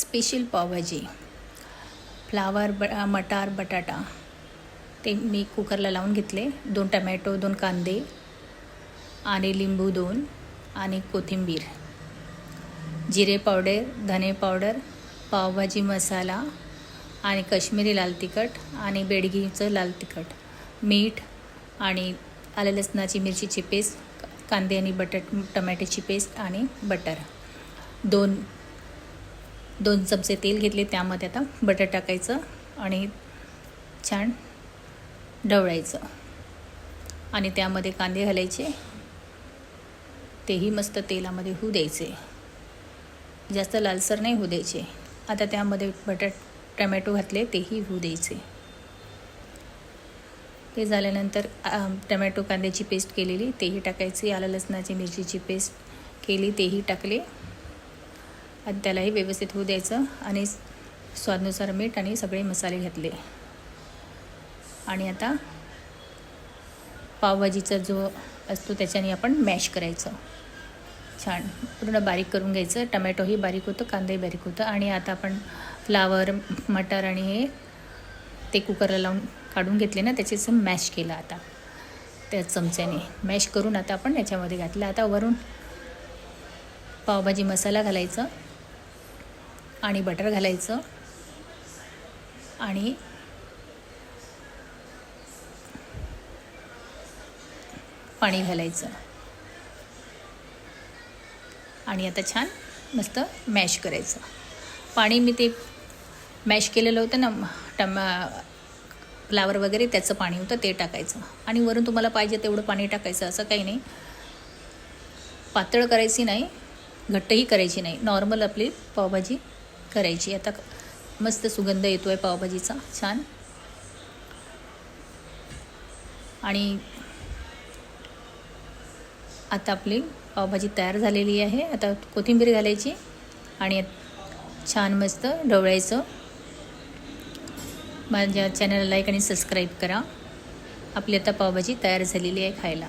Special pav bhaji, flower मटार बटाटा ते मी कुकरला लावून घेतले. 2 टमॅटो, 2 कांदे आणि लिंबू 2 आणि कोथिंबीर, जिरे पावडर, धने पावडर, पावभाजी मसाला आणि काश्मीरी लाल तिखट आणि बेडगीचं लाल तिखट, मीठ आणि आलं लसणाची मिरचीची पेस्ट, कांदे आणि टमॅटोची पेस्ट आणि बटर. 2 चमचे तेल घेतले. त्यामध्ये आता बटर टाकायचं आणि छान ढवळायचं आणि त्यामध्ये कांदे घालायचे. तेही मस्त तेलामध्ये होऊ द्यायचे, जास्त लालसर नाही होऊ द्यायचे. आता त्यामध्ये टमॅटो घातले, तेही होऊ द्यायचे. ते झाल्यानंतर टमॅटो कांद्याची पेस्ट केलेली तेही टाकायची, आलं लसणाची मिरचीची पेस्ट केली तेही टाकले आणि त्यालाही व्यवस्थित होऊ द्यायचं आणि स्वादानुसार मीठ आणि सगळे मसाले घातले. आणि आता पावभाजीचा जो असतो त्याच्याने आपण मॅश करायचं, छान पूर्ण बारीक करून घ्यायचं. टमॅटोही बारीक होतं, कांदाही बारीक होतं. आणि आता आपण फ्लावर मटर आणि हे ते कुकरला लावून काढून घेतले ना, त्याचे मॅश केलं. आता त्या चमच्याने मॅश करून आता आपण याच्यामध्ये घातलं. आता वरून पावभाजी मसाला घालायचं आणि बटर घालायचं आणि पाणी घालायचं आणि आता छान मस्त मॅश करायचं. पाणी मी ते मॅश केलेलं होतं ना, फ्लावर वगैरे त्याचं पाणी होतं ते टाकायचं आणि वरून तुम्हाला पाहिजे तेवढं पाणी टाकायचं. असं काही नाही, पातळ करायची नाही, घट्टही करायची नाही, नॉर्मल आपली पावभाजी करायची. आता मस्त सुगंध येतो आहे पावभाजीचा छान. आणि आता आपली पावभाजी तयार झालेली आहे. आता कोथिंबीर घालायची आणि छान मस्त ढवळायचं. माझ्या चॅनलला लाईक आणि सबस्क्राईब करा. आपली आता पावभाजी तयार झालेली आहे खायला.